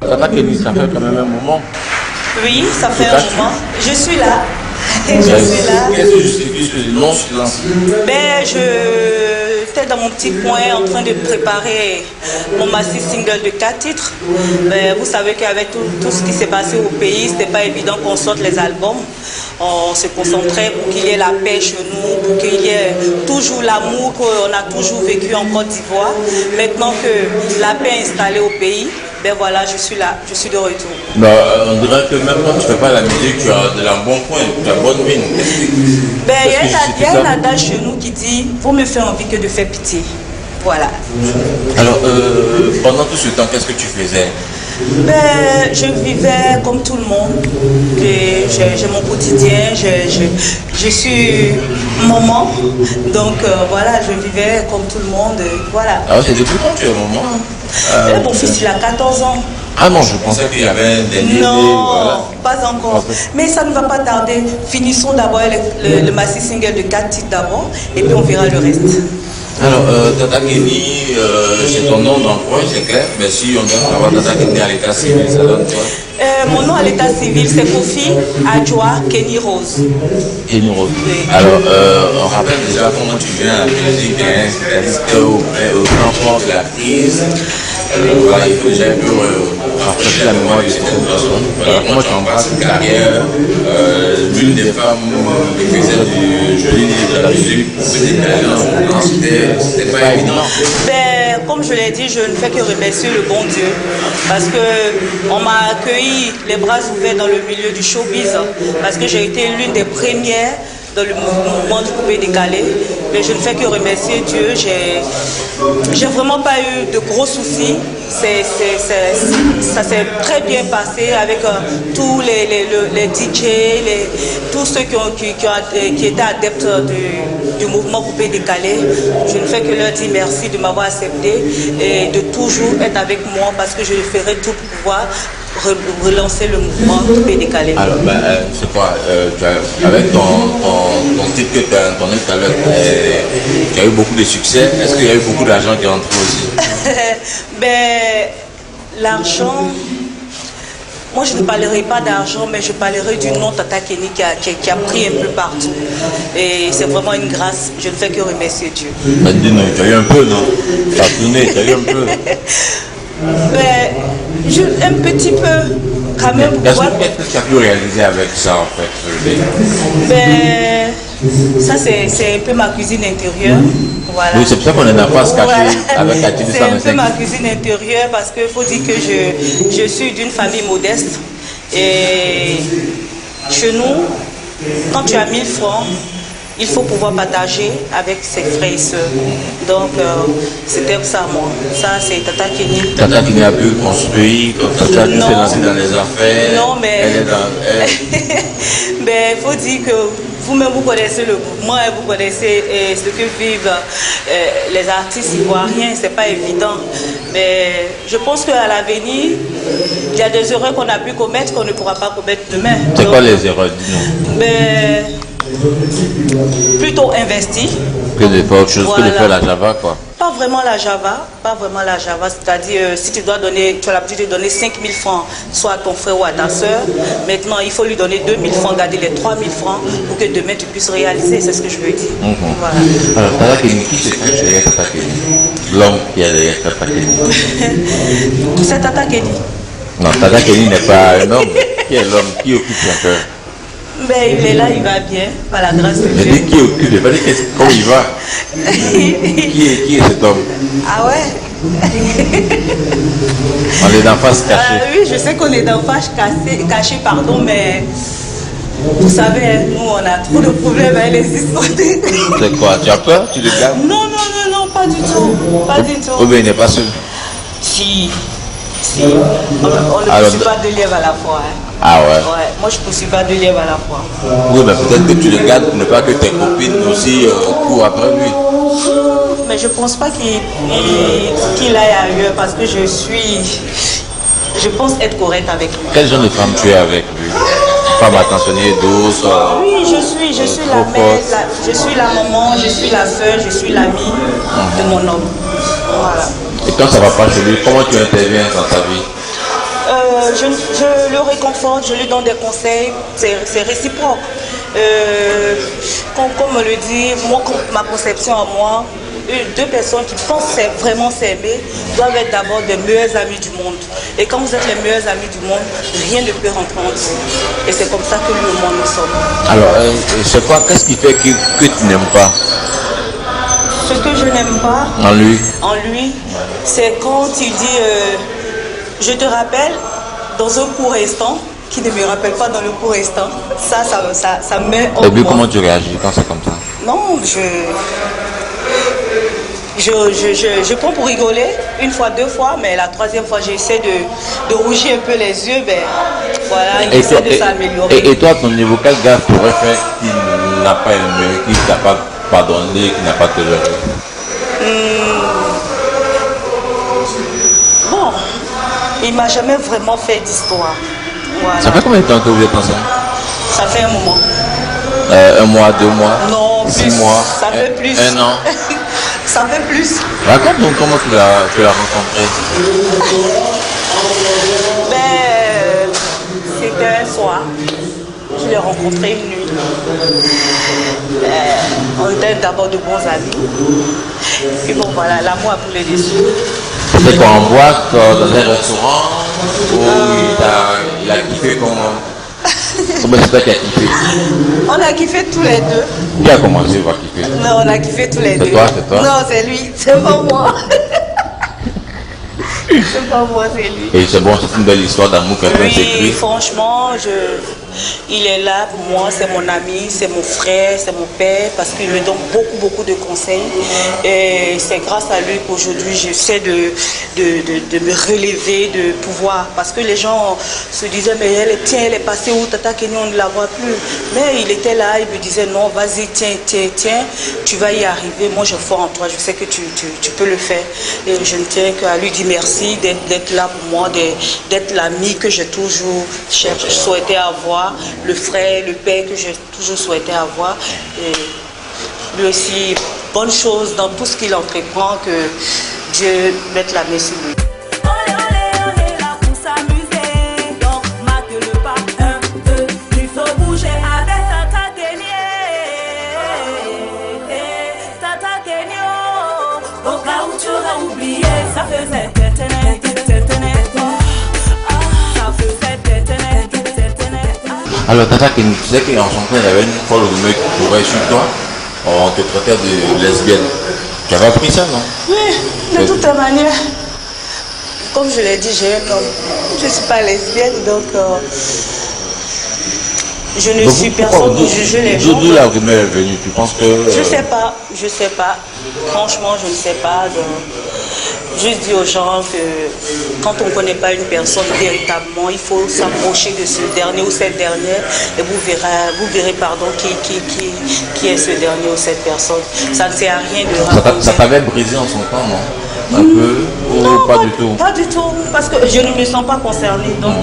Tata Kenny, ça fait quand même un moment. Oui, ça fait un moment. Je suis là. Je suis là. Qu'est-ce que justifie ce non-silence? Ben, j'étais dans mon petit coin en train de préparer mon maxi single de 4 titres. Ben, vous savez qu'avec tout ce qui s'est passé au pays, c'était pas évident qu'on sorte les albums. On se concentrait pour qu'il y ait la paix chez nous, pour qu'il y ait toujours l'amour qu'on a toujours vécu en Côte d'Ivoire. Maintenant que la paix est installée au pays, ben voilà, je suis là, je suis de retour. Non, on dirait que même quand tu ne fais pas la musique, tu as de la bonne coin, tu as bonne mine. Ben, il y a un adage chez nous qui dit « Vaut me faire envie que de faire pitié ». Voilà. Alors, pendant tout ce temps, qu'est-ce que tu faisais? Ben, je vivais comme tout le monde. J'ai mon quotidien, je suis maman. Donc voilà, je vivais comme tout le monde. Voilà. Alors, c'est depuis quand tu es maman? Mon fils, il a 14 ans. Ah non, je pensais qu'il y avait des idées. Non, voilà. pas encore. Mais ça ne va pas tarder. Finissons d'abord le maxi single de 4 titres d'abord et puis on verra le reste. Alors, Tata Kenny, c'est ton nom d'emploi, c'est clair. Mais si on doit avoir Tata Kenny à l'état civil, ça donne quoi? Mon nom à l'état civil, c'est Kofi Adjoa Kenny Rose. Kenny Rose. Oui. Alors, on rappelle déjà comment tu viens à la musique, c'est au grand fort de la crise. Voilà, il faut déjà un peu rafraîchir la mémoire de certaines personnes. Voilà, comment tu embrasses une carrière, l'une des femmes qui faisait du joli de la musique, c'était pas évident. Ben, comme je l'ai dit, je ne fais que remercier le bon Dieu parce que on m'a accueilli les bras ouverts dans le milieu du showbiz parce que j'ai été l'une des premières dans le mouvement du coupé décalé. Mais je ne fais que remercier Dieu. J'ai vraiment pas eu de gros soucis. Ça s'est très bien passé avec tous les DJ, tous ceux qui étaient adeptes du mouvement coupé décalé. Je ne fais que leur dire merci de m'avoir accepté et de toujours être avec moi parce que je ferai tout pour pouvoir relancer le mouvement coupé décalé. Alors, c'est quoi avec ton titre que tu as entendu tout à l'heure, tu as eu beaucoup de succès. Est-ce qu'il y a eu beaucoup d'argent qui est rentré aussi? Ben, l'argent, moi je ne parlerai pas d'argent, mais je parlerai du nom Tata Kenny qui a pris un peu partout. Et c'est vraiment une grâce. Je ne fais que remercier Dieu. Dis-nous, tu as eu un peu, non? Tu as tourné, tu as eu un peu. Ben, un petit peu, quand même. Qu'est-ce que tu as pu réaliser avec ça, en fait? Ben, ça, c'est un peu ma cuisine intérieure. Voilà. Oui, c'est pour ça qu'on n'a pas à se cacher avec la C'est un peu ma cuisine intérieure parce qu'il faut dire que je suis d'une famille modeste. Et chez nous, quand tu as 1000 francs, il faut pouvoir partager avec ses frères et sœurs. Donc, c'était ça, moi. Ça, c'est Tata Kenny. Tata Kenny a pu construire, Tata Kenny s'est lancée dans les affaires. Non, mais... Mais il faut dire que vous-même, vous connaissez le mouvement et vous connaissez ce que vivent les artistes ivoiriens. C'est pas évident. Mais je pense qu'à l'avenir, il y a des erreurs qu'on a pu commettre qu'on ne pourra pas commettre demain. C'est quoi les erreurs, dis-nous? Plutôt investi. Que de faire autre chose, voilà. Que de faire la Java, quoi. Pas vraiment la Java, c'est-à-dire si tu dois donner, tu as l'habitude de donner 5 000 francs, soit à ton frère ou à ta soeur, maintenant il faut lui donner 2 000 francs, garder les 3 000 francs pour que demain tu puisses réaliser, c'est ce que je veux dire. Voilà. Alors, Tata Kenny, qui se cache derrière Tata Kenny? L'homme qui est derrière Tata Kenny. Qui c'est Tata Kenny? Non, Tata Kenny n'est pas un homme. Qui est l'homme qui occupe son cœur? Mais il est là, il va bien, par la grâce de Dieu. Mais qui occupe, il va dire comment il va. Qui est cet homme? Ah ouais? On est d'en face cachée. Oui, je sais qu'on est d'en face caché, pardon, mais vous savez, nous on a trop de problèmes avec les histoires. C'est quoi? Tu as peur? Tu le gardes? Non, pas du tout. Pas du tout. Ou bien il n'est pas seul? Si. On ne poursuit pas deux lièvres à la fois. Hein. Ah ouais? Ouais, moi je ne poursuis pas deux lièvres à la fois. Oui, mais peut-être que tu le gardes pour ne pas que tes copines aussi courent après lui. Mais je ne pense pas qu'il aille ailleurs parce que je pense être correcte avec lui. Quel genre de femme tu es avec lui? Femme attentionnée, douce? Oui, je suis la mère, je suis la maman, je suis la soeur, je suis l'amie de mon homme. Voilà. Et quand ça ne va pas chez lui, comment tu interviens dans ta vie? je le réconforte, je lui donne des conseils, c'est réciproque. Comme on me le dit, moi, ma conception à moi, deux personnes qui pensent vraiment s'aimer doivent être d'abord des meilleurs amis du monde. Et quand vous êtes les meilleurs amis du monde, rien ne peut rentrer en dessous. Et c'est comme ça que lui et moi nous sommes. Alors, c'est quoi, qu'est-ce qui fait que tu n'aimes pas? Ce que je n'aime pas en lui, c'est quand il dit je te rappelle dans un court instant, qui ne me rappelle pas dans le court instant. Ça me met au bout. Comment tu réagis quand c'est comme ça? Non, je prends pour rigoler une fois, deux fois, mais la troisième fois, j'essaie de rougir un peu les yeux, ben voilà, il essaie de s'améliorer. Et toi, ton niveau, quel gars pourrait faire qu'il n'a pas aimé, qu'il ne t'a pas pardonné, qu'il n'a pas toléré? Bon, il m'a jamais vraiment fait d'histoire. Voilà. Ça fait combien de temps que vous êtes ensemble? Ça fait un moment. 1 mois, 2 mois? Non, 6 mois? Ça fait plus. 1 an? Ça fait plus. Raconte-nous comment tu l'as rencontré. Ben, c'était un soir. Je l'ai rencontré une nuit. On était d'abord de bons amis. Et bon, voilà, l'amour a pris le dessus. C'était quoi, en boîte, dans un restaurant? Ou il a kiffé comment? Comment c'est toi qui as kiffé? On a kiffé tous les deux. Qui a commencé par kiffer? Non, on a kiffé tous les deux. C'est toi? Non, c'est lui, c'est pas moi. C'est pas moi, c'est lui. Et c'est bon, c'est une belle histoire d'amour quelqu'un s'écrit. Oui, franchement, il est là pour moi, c'est mon ami, c'est mon frère, c'est mon père, parce qu'il me donne beaucoup de conseils. Et c'est grâce à lui qu'aujourd'hui j'essaie de me relever, de pouvoir. Parce que les gens se disaient, mais elle est passée où, Tata Kenny, on ne la voit plus. Mais il était là, il me disait, non, vas-y, tiens, tu vas y arriver. Moi, je crois en toi, je sais que tu peux le faire. Et je ne tiens qu'à lui dire merci d'être là pour moi, d'être l'ami que j'ai toujours souhaité avoir, le frère, le père que j'ai toujours souhaité avoir. Et lui aussi, bonne chose dans tout ce qu'il entreprend, que Dieu mette la main sur lui. Alors Tata Kenny, tu sais qu'en son temps il y avait une folle rumeur qui courait sur toi, on te traitait de lesbienne. Tu avais appris ça, non? Oui, de toute manière. Comme je l'ai dit, j'ai un homme. Je ne suis pas lesbienne, donc je ne suis personne pour juger les gens. D'où la rumeur est venue? Tu penses que... Je sais pas. Franchement, je ne sais pas. Juste dire aux gens que quand on ne connaît pas une personne véritablement, il faut s'approcher de ce dernier ou cette dernière et vous verrez qui est ce dernier ou cette personne. Ça ne sert à rien de raconter. Ça t'avait brisé en son temps, non? Un peu? Ou non, pas du tout? Pas du tout, parce que je ne me sens pas concernée, donc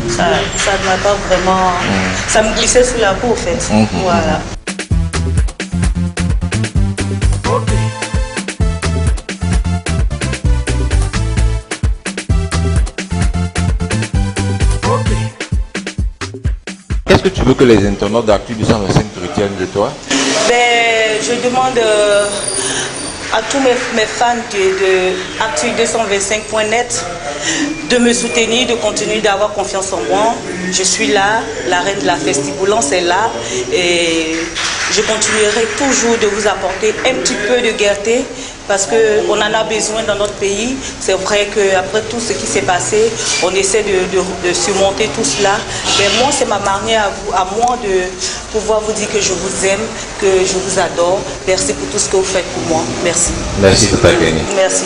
ça ne m'a pas vraiment... Ça me glissait sous la peau, en fait. Voilà. Qu'est-ce que tu veux que les internautes d'Actu 225 retiennent de toi? Ben, je demande à tous mes fans de Actu225.net de me soutenir, de continuer d'avoir confiance en moi. Je suis là, la reine de la Festiboulance est là et je continuerai toujours de vous apporter un petit peu de gaieté parce qu'on en a besoin dans notre pays. C'est vrai qu'après tout ce qui s'est passé, on essaie de surmonter tout cela. Mais moi, c'est ma manière à moi de pouvoir vous dire que je vous aime, que je vous adore. Merci pour tout ce que vous faites pour moi. Merci. Merci, Tata Kenny. Merci.